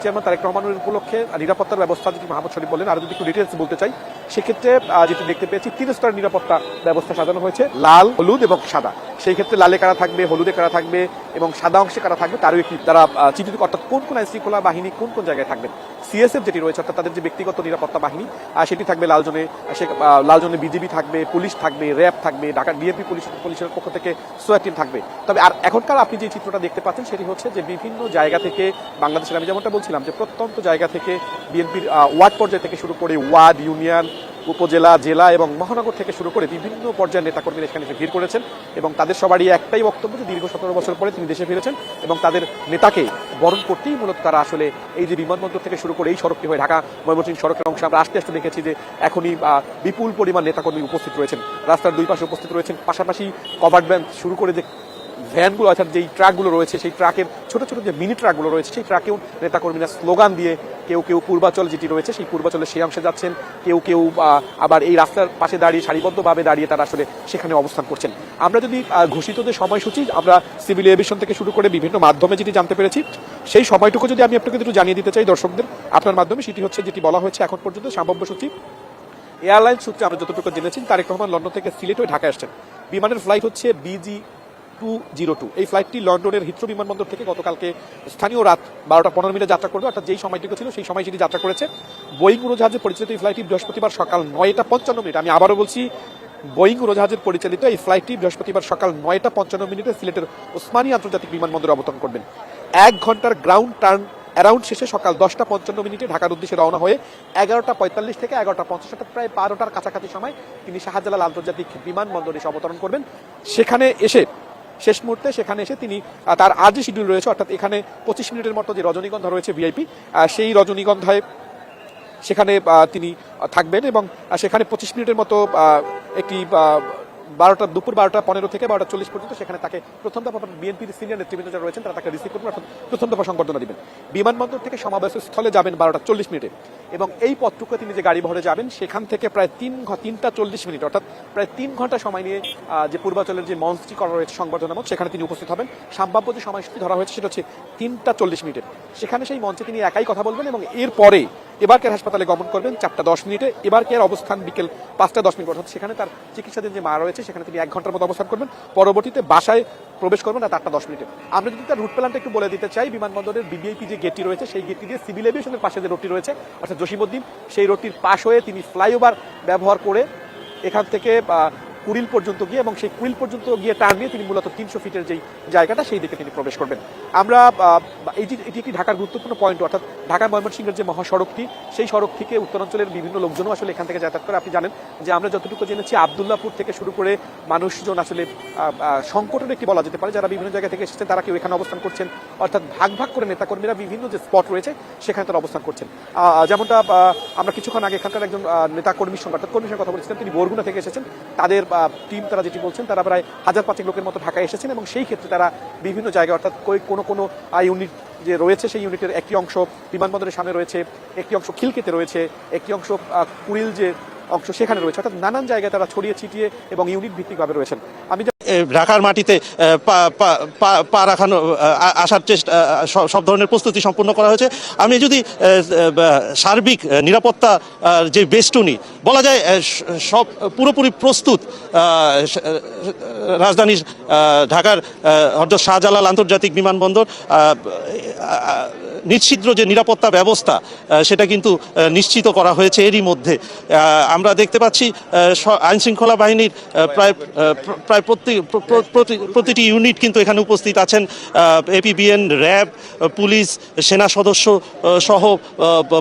Chairman Tarique রহমানের উপলক্ষে নিরাপত্তার ব্যবস্থা যেটি মাহমুদ শরীফ বললেন, আরো যদি একটু ডিটেলস বলতে চাই সেক্ষেত্রে যেটি দেখতে পেয়েছি 3 স্তরের নিরাপত্তা ব্যবস্থা সাজানো হয়েছে, লাল, হলুদ এবং সাদা। সেই ক্ষেত্রে লালে কারা থাকবে, হলুদে কারা থাকবে এবং সাদা অংশে কারা থাকবে তারও একটি তারা চিত্রিত, অর্থাৎ কোন কোন আইন শৃঙ্খলা বাহিনী কোন কোন জায়গায় থাকবেন। সিএসএফ যেটি রয়েছে অর্থাৎ তাদের যে ব্যক্তিগত নিরাপত্তা বাহিনী সেটি থাকবে লাল জোনে, লাল জোনে বিজিবি থাকবে, পুলিশ থাকবে, র্যাব থাকবে, ঢাকা ডিএমপি পুলিশের পক্ষ থেকে সোয়ার টিম থাকবে। তবে আর এখনকার আপনি যে চিত্রটা দেখতে পাচ্ছেন সেটি হচ্ছে যে বিভিন্ন জায়গা থেকে বাংলাদেশের, আমি যেমনটা বলছিলাম যে প্রত্যন্ত জায়গা থেকে বিএনপির ওয়ার্ড পর্যায় থেকে শুরু করে ওয়ার্ড, ইউনিয়ন, উপজেলা, জেলা এবং মহানগর থেকে শুরু করে বিভিন্ন পর্যায়ের নেতাকর্মীরা এখানে এসে ভিড় করেছেন এবং তাদের সবারই একটাই বক্তব্য যে দীর্ঘ 17 বছর পরে তিনি দেশে ফিরেছেন এবং তাদের নেতাকে বরণ করতেই মূলত তারা আসলে এই যে বিমানবন্দর থেকে শুরু করে এই সড়কটি হয়ে ঢাকা ময়মনসিংহ সড়কের অংশে আমরা আস্তে আস্তে দেখেছি যে এখনই বিপুল পরিমাণ নেতাকর্মী উপস্থিত রয়েছেন, রাস্তার দুই পাশে উপস্থিত রয়েছেন। পাশাপাশি কভার্ড ভ্যান শুরু করে যে ভ্যানগুলো অর্থাৎ যেই ট্রাকগুলো রয়েছে সেই ট্রাকের ছোট ছোট যে মিনি ট্রাকগুলো রয়েছে সেই ট্রাকেও নেতাকর্মীরা স্লোগান দিয়ে কেউ পূর্বাচল যেটি রয়েছে সেই পূর্বাচলের সেই অংশে যাচ্ছেন, কেউ আবার এই রাস্তার পাশে দাঁড়িয়ে সারিবদ্ধভাবে দাঁড়িয়ে তারা আসলে সেখানে অবস্থান করছেন। আমরা যদি ঘোষিত যে সময়সূচি আমরা সিভিল এভিয়েশন থেকে শুরু করে বিভিন্ন মাধ্যমে যেটি জানতে পেরেছি সেই সময়টুকু যদি আমি আপনাকে একটু জানিয়ে দিতে চাই দর্শকদের আপনার মাধ্যমে, সেটি হচ্ছে যেটি বলা হয়েছে এখন পর্যন্ত সম্ভাব্য সূচি এয়ারলাইন সূত্রে আমরা যতটুকু জেনেছি তারেক রহমান লন্ডন থেকে সিলেট হয়ে ঢাকায় আসছেন। বিমানের ফ্লাইট হচ্ছে BG202। এই ফ্লাইটটি লন্ডনের হিথ্রো বিমানবন্দর থেকে গতকালকে স্থানীয় রাত 12টা 15 মিনিটে যাত্রা করবে, অর্থাৎ যেই সময়টুকু ছিল সেই সময় সেটি যাত্রা করেছে। বোয়িং উড়োজাহাজে পরিচালিত এই ফ্লাইটটি বৃহস্পতিবার সকাল 9টা 55 মিনিট, আমি আবারও বলছি বোয়িং উড়োজাহাজের পরিচালিত এই ফ্লাইটটি বৃহস্পতিবার সকাল 9টা 55 মিনিটে সিলেটের ওসমানী আন্তর্জাতিক বিমানবন্দরে অবতরণ করবেন। 1 ঘন্টার গ্রাউন্ড টার্ন অ্যারাউন্ড শেষে সকাল 10টা 55 মিনিটে ঢাকার উদ্দেশ্যে রওনা হয়ে 11টা 45 থেকে 11টা 50 অর্থাৎ প্রায় 12টার কাছাকাছি সময় তিনি শাহজালাল আন্তর্জাতিক বিমানবন্দরে এসে অবতরণ করবেন। সেখানে এসে শেষ মুহূর্তে তিনি তার আজ যে শিডিউল রয়েছে অর্থাৎ এখানে 25 মিনিটের মতো যে রজনীগন্ধা রয়েছে ভিআইপি, সেই রজনীগন্ধায় সেখানে তিনি থাকবেন এবং সেখানে 25 মিনিটের মতো একটি দুপুর 12টা 15 থেকে 12টা 40 পর্যন্ত সেখানে তাকে প্রথম দফা বিএনপির সিনিয়র নেতৃবৃন্দ যারা রয়েছেন তারা তাকে রিসিভ করবেন, অর্থাৎ প্রথম দফা সংবর্ধনা দিবেন। বিমানবন্দর থেকে সমাবেশ স্থলে যাবেন 12টা 40 মিনিটে এবং এই পথটুকু তিনি যে গাড়ি ভরে যাবেন সেখান থেকে প্রায় 3টা 40 মিনিট অর্থাৎ প্রায় 3 ঘন্টা সময় নিয়ে যে পূর্বাচলের যে মঞ্চটি করা রয়েছে সংবর্ধনা মঞ্চ সেখানে তিনি উপস্থিত হবেন। সম্ভাব্য যে সময়সূচি ধরা হয়েছে সেটা হচ্ছে 3টা 40 মিনিটের। সেখানে সেই মঞ্চে তিনি একাই কথা বলবেন এবং এরপরে এবার কেয়ার হাসপাতালে গমন করবেন 4টা 10 মিনিটে। এবার কেয়ার অবস্থান বিকেল 5টা 10 মিনিট, অর্থাৎ সেখানে তার চিকিৎসাধীন যে মা রয়েছে সেখানে তিনি 1 ঘন্টার মতো অবস্থান করবেন। পরবর্তীতে বাসায় প্রবেশ করবেন রাত 8টা 10 মিনিটে। আমরা যদি তার রুট প্ল্যানটা একটু বলে দিতে চাই, বিমানবন্দরের বিবিআইপি যে গেটটি রয়েছে সেই গেটটি দিয়ে সিভিল এভিয়েশনের পাশে যে রোডটি রয়েছে অর্থাৎ জসিমউদ্দিন, সেই রোডটির পাশ হয়ে তিনি ফ্লাইওভার ব্যবহার করে এখান থেকে কুড়িল পর্যন্ত গিয়ে এবং সেই কুড়িল পর্যন্ত গিয়ে টার্ন নিয়ে তিনি মূলত 300 ফিটের যেই জায়গাটা সেই দিকে তিনি প্রবেশ করবেন। আমরা এটি একটি ঢাকার গুরুত্বপূর্ণ পয়েন্ট, অর্থাৎ ঢাকা ময়মনসিংহের যে মহাসড়কটি সেই সড়ক থেকে উত্তরাঞ্চলের বিভিন্ন লোকজনও আসলে এখান থেকে যাতায়াত করে। আপনি জানেন যে আমরা যতটুকু জেনেছি আবদুল্লাহপুর থেকে শুরু করে মানুষজন আসলে সংকটের একটি বলা যেতে পারে, যারা বিভিন্ন জায়গা থেকে এসেছেন তারা কেউ এখানে অবস্থান করছেন, অর্থাৎ ভাগ করে নেতাকর্মীরা বিভিন্ন যে স্পট রয়েছে সেখানে তারা অবস্থান করছেন। যেমনটা আমরা কিছুক্ষণ আগে এখানকার একজন নেতাকর্মীর সঙ্গে অর্থাৎ কর্মীর সঙ্গে কথা বলেছিলাম, তিনি বরগুনা থেকে এসেছেন। তাদের টিম তারা যেটি বলছেন তারা প্রায় 1000-5 লোকের মতো ঢাকায় এসেছেন এবং সেই ক্ষেত্রে তারা বিভিন্ন জায়গায় অর্থাৎ কোনো ইউনিট যে রয়েছে সেই ইউনিটের একটি অংশ বিমানবন্দরের সামনে রয়েছে, একটি অংশ খিলকেতে রয়েছে, একটি অংশ কুড়িল যে অংশ সেখানে রয়েছে, অর্থাৎ নানান জায়গায় তারা ছড়িয়ে ছিটিয়ে এবং ইউনিট ভিত্তিকভাবে রয়েছেন। আমি ঢাকার মাটিতে পা রাখানো আসার চেষ্টা সব ধরনের প্রস্তুতি সম্পূর্ণ করা হয়েছে। আমি যদি সার্বিক নিরাপত্তা যে বেষ্টনী বলা যায় সব পুরোপুরি প্রস্তুত রাজধানী ঢাকার হযরত শাহজালাল আন্তর্জাতিক বিমানবন্দর, নিশ্চিদ্র যে নিরাপত্তা ব্যবস্থা সেটা কিন্তু নিশ্চিত করা হয়েছে। এরই মধ্যে আমরা দেখতে পাচ্ছি আইনশৃঙ্খলা বাহিনীর প্রায় প্রতিটি ইউনিট কিন্তু এখানে উপস্থিত আছেন। এপিবিএন, র্যাব, পুলিশ, সেনা সদস্য সহ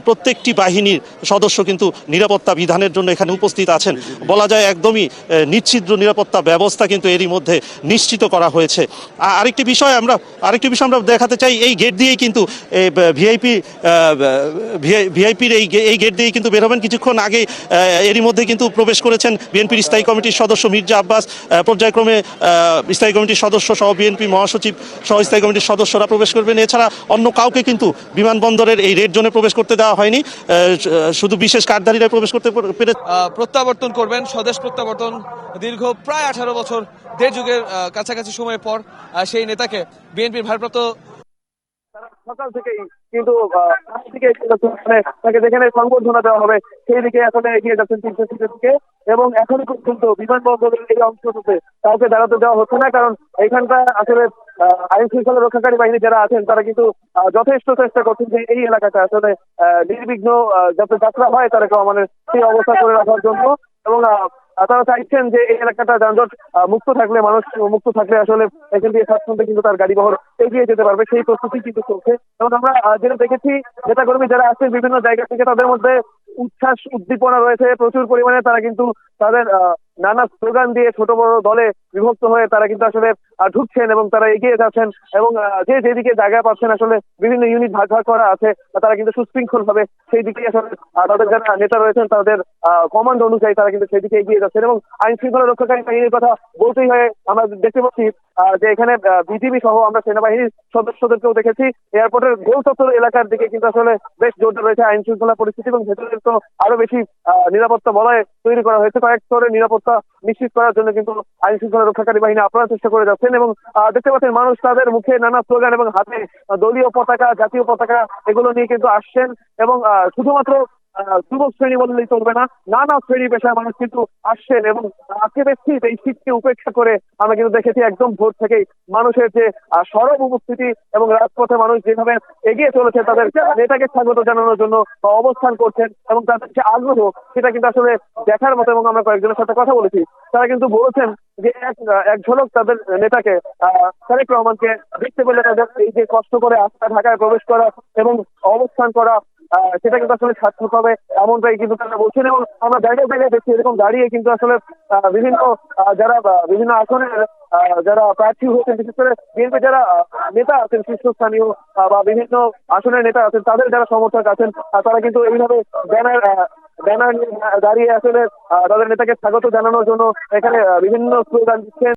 প্রত্যেকটি বাহিনীর সদস্য কিন্তু নিরাপত্তা বিধানের জন্য এখানে উপস্থিত আছেন। বলা যায় একদমই নিশ্চিদ্র নিরাপত্তা ব্যবস্থা কিন্তু এরই মধ্যে নিশ্চিত করা হয়েছে। আরেকটি বিষয় আমরা দেখাতে চাই, এই গেট দিয়েই কিন্তু ভিআইপির এই গেট দিয়ে কিন্তু বের হবেন। কিছুক্ষণ আগে এরই মধ্যে কিন্তু প্রবেশ করেছেন বিএনপির স্থায়ী কমিটির সদস্য মির্জা আব্বাস। পর্যায়ক্রমে স্থায়ী কমিটির সদস্য সহ বিএনপি মহাসচিব সহ স্থায়ী কমিটির সদস্যরা প্রবেশ করবেন। এছাড়া অন্য কাউকে কিন্তু বিমানবন্দরের এই রেড জোনে প্রবেশ করতে দেওয়া হয়নি, শুধু বিশেষ কার্ডধারীরা প্রবেশ করতে পেরে প্রত্যাবর্তন করবেন। স্বদেশ প্রত্যাবর্তন দীর্ঘ প্রায় 18 বছর, 1.5 যুগের কাছাকাছি সময় পর সেই নেতাকে বিএনপির ভারপ্রাপ্ত সকাল থেকেই কিন্তু তাকে যেখানে সংবর্ধনা দেওয়া হবে সেই দিকে আসলে এগিয়ে যাচ্ছেন তিনশো সিটের দিকে। এবং এখনো পর্যন্ত বিমানবন্দরের এই অংশটিতে কাউকে দাঁড়াতে দেওয়া হচ্ছে না, কারণ এখানকার আসলে আইন শৃঙ্খলা রক্ষাকারী বাহিনী যারা আছেন তারা কিন্তু যথেষ্ট চেষ্টা করছেন যে এই এলাকাটা আসলে নির্বিঘ্ন যাতে যাত্রা হয় তারা মানে সেই অবস্থা করে রাখার জন্য। এবং তারা চাইছেন যে এই এলাকাটা যানজট মুক্ত থাকলে, মানুষ মুক্ত থাকলে আসলে এখান দিয়ে স্বাচ্ছন্দ্যে কিন্তু তার গাড়ি বহর এগিয়ে যেতে পারবে, সেই প্রস্তুতি কিন্তু চলছে। এবং আমরা যেটা দেখেছি নেতাকর্মী যারা আছেন বিভিন্ন জায়গা থেকে তাদের মধ্যে উচ্ছ্বাস উদ্দীপনা রয়েছে প্রচুর পরিমাণে। তারা কিন্তু তাদের নানা স্লোগান দিয়ে ছোট বড় দলে বিভক্ত হয়ে তারা কিন্তু আসলে ঢুকছেন এবং তারা এগিয়ে যাচ্ছেন। এবং যে যেদিকে জায়গা পাচ্ছেন আসলে বিভিন্ন ইউনিট ভাগ ভাগ করা আছে, তারা কিন্তু সুশৃঙ্খল ভাবে সেই দিকে আসলে তাদের যারা নেতা রয়েছেন তাদের কমান্ড অনুযায়ী তারা কিন্তু সেই দিকে এগিয়ে যাচ্ছেন। এবং আইন শৃঙ্খলা রক্ষাকারী বাহিনীর কথা বলতেই হয়, আমরা দেখতে পাচ্ছি যে এখানে বিজিবি সহ আমরা সেনাবাহিনীর সদস্যদেরকেও দেখেছি। এয়ারপোর্টের গোল চত্বর এলাকার দিকে কিন্তু আসলে বেশ জোরদার রয়েছে আইন শৃঙ্খলা পরিস্থিতি, এবং ভেতরে তো আরো বেশি নিরাপত্তা বলয় তৈরি করা হয়েছে। কয়েক স্তরের নিরাপত্তা নিশ্চিত করার জন্য কিন্তু আইন শৃঙ্খলা রক্ষাকারী বাহিনী আপ্রাণ চেষ্টা করে যাচ্ছেন। এবং দেখতে পাচ্ছেন মানুষ তাদের মুখে নানা স্লোগান এবং হাতে দলীয় পতাকা, জাতীয় পতাকা এগুলো নিয়ে কিন্তু আসছেন। এবং শুধুমাত্র যুবক শ্রেণী বললেই চলবে না, নানা শ্রেণী পেশার মানুষ কিন্তু আসছেন। এবং আজকে দেখছি এই শীতকে উপেক্ষা করে আমরা কিন্তু দেখেছি একদম ভোর থেকেই মানুষের যে সরব উপস্থিতি এবং রাজপথে মানুষ যেভাবে এগিয়ে চলেছে তাদের নেতাকে স্বাগত জানানোর জন্য অবস্থান করছেন এবং তাদের যে আগ্রহ সেটা কিন্তু আসলে দেখার মতো। এবং আমরা কয়েকজনের সাথে কথা বলেছি, তারা কিন্তু বলেছেন যে এক ঝলক তাদের নেতাকে তারেক রহমানকে দেখতে পেলে তাদের এই যে কষ্ট করে আস্থা ঢাকায় প্রবেশ করা এবং অবস্থান করা সেটা কিন্তু আসলে সার্থক হবে, এমনটাই কিন্তু তারা বলছেন। এবং আমরা জায়গায় জায়গায় দেখছি এরকম দাঁড়িয়ে কিন্তু আসলে বিভিন্ন যারা বিভিন্ন আসনের যারা প্রার্থী হয়েছেন, বিশেষ করে বিএনপি যারা নেতা আছেন শীর্ষস্থানীয় বা বিভিন্ন আসনের নেতা আছেন তাদের যারা সমর্থক আছেন তারা কিন্তু এইভাবে ব্যানার দাঁড়িয়ে আসলে তাদের নেতাকে স্বাগত জানানোর জন্য এখানে বিভিন্ন স্লোগান দিচ্ছেন।